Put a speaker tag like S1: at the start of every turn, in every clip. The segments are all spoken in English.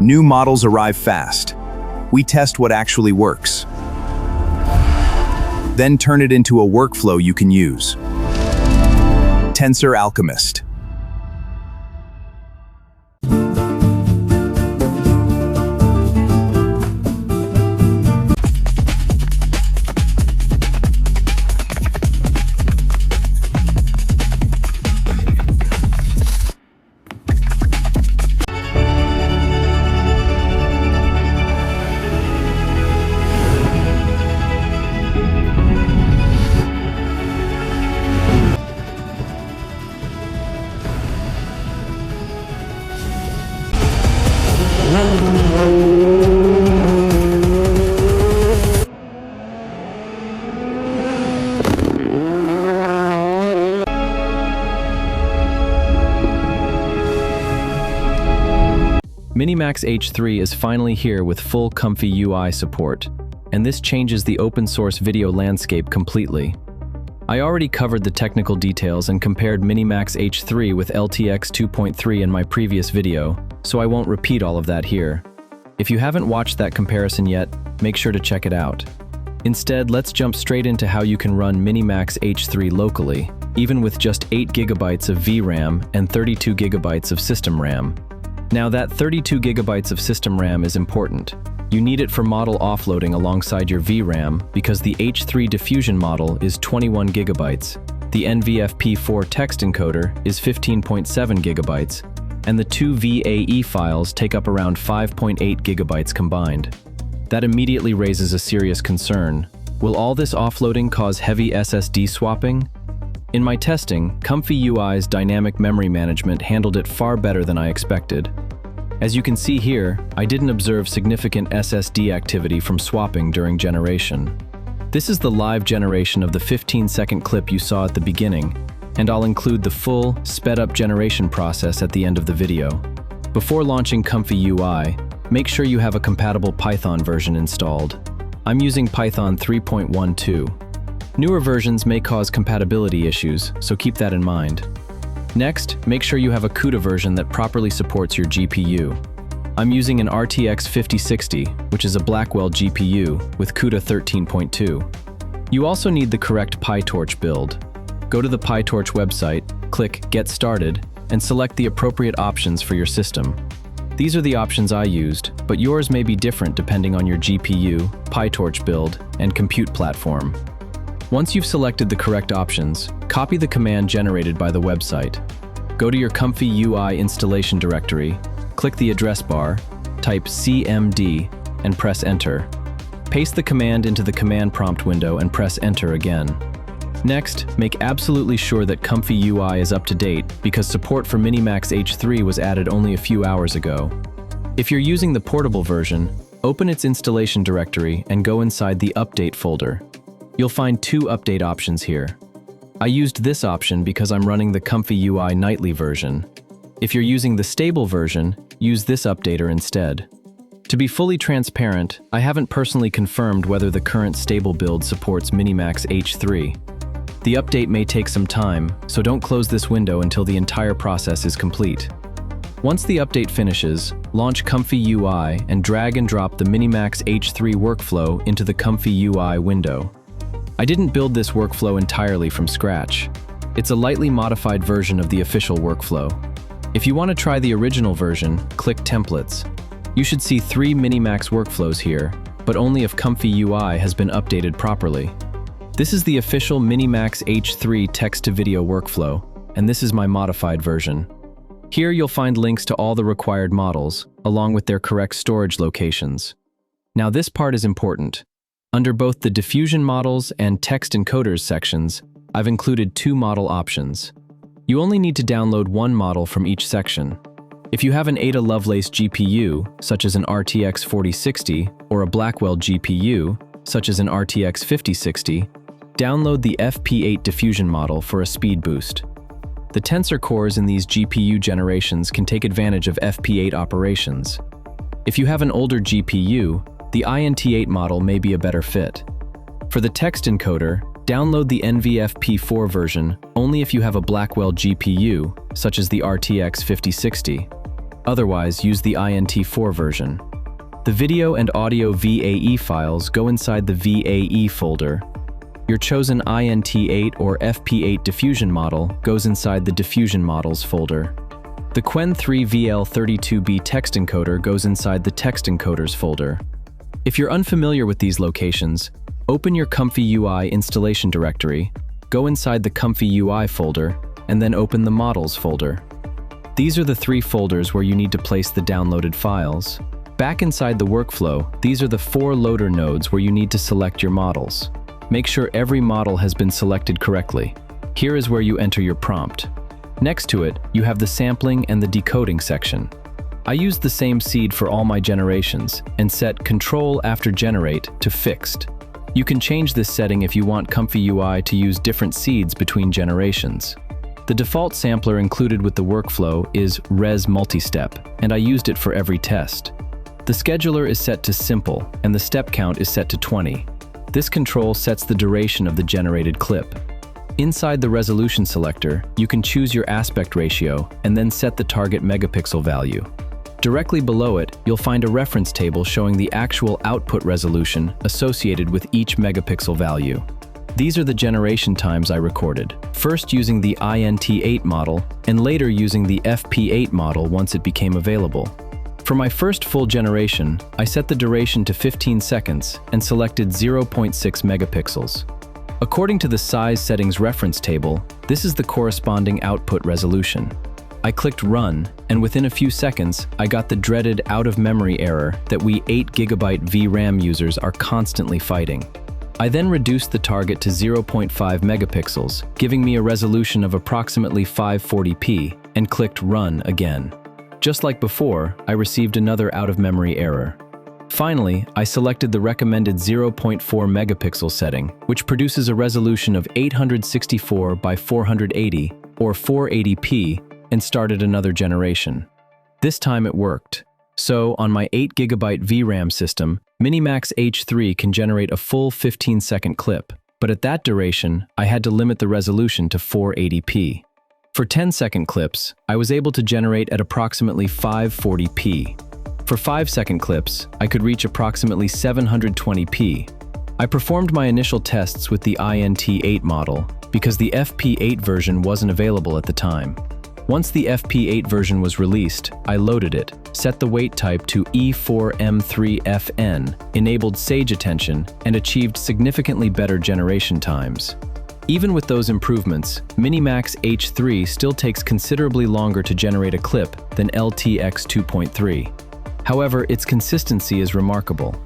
S1: New models arrive fast. We test what actually works. Then turn it into a workflow you can use. Tensor Alchemist.
S2: Minimax H3 is finally here with full ComfyUI support, and this changes the open-source video landscape completely. I already covered the technical details and compared Minimax H3 with LTX 2.3 in my previous video, so I won't repeat all of that here. If you haven't watched that comparison yet, make sure to check it out. Instead, let's jump straight into how you can run Minimax H3 locally, even with just 8GB of VRAM and 32GB of system RAM. Now that 32GB of system RAM is important. You need it for model offloading alongside your VRAM because the H3 diffusion model is 21GB, the NVFP4 text encoder is 15.7GB, and the two VAE files take up around 5.8GB combined. That immediately raises a serious concern. Will all this offloading cause heavy SSD swapping? In my testing, ComfyUI's dynamic memory management handled it far better than I expected. As you can see here, I didn't observe significant SSD activity from swapping during generation. This is the live generation of the 15-second clip you saw at the beginning, and I'll include the full, sped-up generation process at the end of the video. Before launching ComfyUI, make sure you have a compatible Python version installed. I'm using Python 3.12. Newer versions may cause compatibility issues, so keep that in mind. Next, make sure you have a CUDA version that properly supports your GPU. I'm using an RTX 5060, which is a Blackwell GPU with CUDA 13.2. You also need the correct PyTorch build. Go to the PyTorch website, click Get Started, and select the appropriate options for your system. These are the options I used, but yours may be different depending on your GPU, PyTorch build, and compute platform. Once you've selected the correct options, copy the command generated by the website. Go to your ComfyUI installation directory, click the address bar, type cmd, and press enter. Paste the command into the command prompt window and press enter again. Next, make absolutely sure that ComfyUI is up to date because support for Minimax H3 was added only a few hours ago. If you're using the portable version, open its installation directory and go inside the Update folder. You'll find two update options here. I used this option because I'm running the ComfyUI nightly version. If you're using the stable version, use this updater instead. To be fully transparent, I haven't personally confirmed whether the current stable build supports Minimax H3. The update may take some time, so don't close this window until the entire process is complete. Once the update finishes, launch ComfyUI and drag and drop the Minimax H3 workflow into the ComfyUI window. I didn't build this workflow entirely from scratch. It's a lightly modified version of the official workflow. If you want to try the original version, click Templates. You should see 3 Minimax workflows here, but only if ComfyUI has been updated properly. This is the official Minimax H3 text-to-video workflow, and this is my modified version. Here you'll find links to all the required models, along with their correct storage locations. Now this part is important. Under both the diffusion models and text encoders sections, I've included 2 model options. You only need to download one model from each section. If you have an Ada Lovelace GPU, such as an RTX 4060, or a Blackwell GPU, such as an RTX 5060, download the FP8 diffusion model for a speed boost. The tensor cores in these GPU generations can take advantage of FP8 operations. If you have an older GPU, the INT8 model may be a better fit. For the text encoder, download the NVFP4 version only if you have a Blackwell GPU, such as the RTX 5060. Otherwise, use the INT4 version. The video and audio VAE files go inside the VAE folder. Your chosen INT8 or FP8 diffusion model goes inside the diffusion models folder. The Qwen3VL32B text encoder goes inside the text encoders folder. If you're unfamiliar with these locations, open your ComfyUI installation directory, go inside the ComfyUI folder, and then open the models folder. These are the three folders where you need to place the downloaded files. Back inside the workflow, these are the 4 loader nodes where you need to select your models. Make sure every model has been selected correctly. Here is where you enter your prompt. Next to it, you have the sampling and the decoding section. I used the same seed for all my generations and set Control after Generate to Fixed. You can change this setting if you want ComfyUI to use different seeds between generations. The default sampler included with the workflow is Res Multistep, and I used it for every test. The scheduler is set to Simple, and the step count is set to 20. This control sets the duration of the generated clip. Inside the resolution selector, you can choose your aspect ratio and then set the target megapixel value. Directly below it, you'll find a reference table showing the actual output resolution associated with each megapixel value. These are the generation times I recorded, first using the INT8 model and later using the FP8 model once it became available. For my first full generation, I set the duration to 15 seconds and selected 0.6 megapixels. According to the size settings reference table, this is the corresponding output resolution. I clicked Run, and within a few seconds, I got the dreaded out-of-memory error that we 8GB VRAM users are constantly fighting. I then reduced the target to 0.5 megapixels, giving me a resolution of approximately 540p, and clicked Run again. Just like before, I received another out-of-memory error. Finally, I selected the recommended 0.4 megapixel setting, which produces a resolution of 864 by 480, or 480p, and started another generation. This time it worked. So, on my 8GB VRAM system, Minimax H3 can generate a full 15-second clip, but at that duration, I had to limit the resolution to 480p. For 10-second clips, I was able to generate at approximately 540p. For 5-second clips, I could reach approximately 720p. I performed my initial tests with the INT8 model because the FP8 version wasn't available at the time. Once the FP8 version was released, I loaded it, set the weight type to E4M3FN, enabled Sage Attention, and achieved significantly better generation times. Even with those improvements, Minimax H3 still takes considerably longer to generate a clip than LTX 2.3. However, its consistency is remarkable.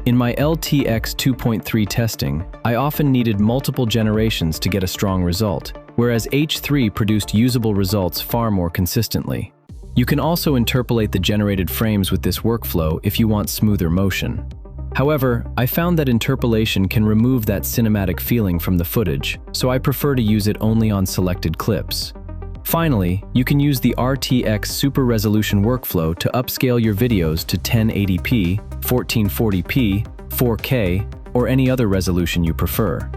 S2: In my LTX 2.3 testing, I often needed multiple generations to get a strong result, whereas H3 produced usable results far more consistently. You can also interpolate the generated frames with this workflow if you want smoother motion. However, I found that interpolation can remove that cinematic feeling from the footage, so I prefer to use it only on selected clips. Finally, you can use the RTX Super Resolution workflow to upscale your videos to 1080p, 1440p, 4K, or any other resolution you prefer.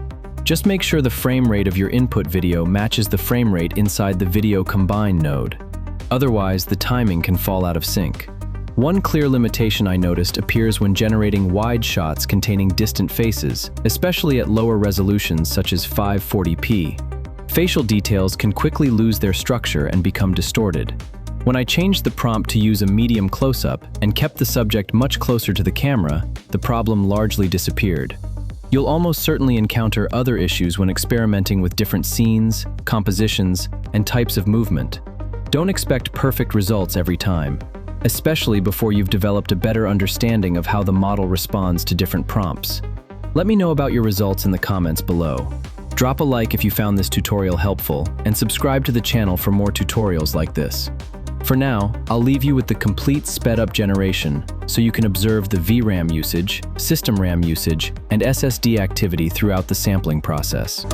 S2: Just make sure the frame rate of your input video matches the frame rate inside the Video Combine node. Otherwise, the timing can fall out of sync. One clear limitation I noticed appears when generating wide shots containing distant faces, especially at lower resolutions such as 540p. Facial details can quickly lose their structure and become distorted. When I changed the prompt to use a medium close-up and kept the subject much closer to the camera, the problem largely disappeared. You'll almost certainly encounter other issues when experimenting with different scenes, compositions, and types of movement. Don't expect perfect results every time, especially before you've developed a better understanding of how the model responds to different prompts. Let me know about your results in the comments below. Drop a like if you found this tutorial helpful, and subscribe to the channel for more tutorials like this. For now, I'll leave you with the complete sped-up generation so you can observe the VRAM usage, system RAM usage, and SSD activity throughout the sampling process.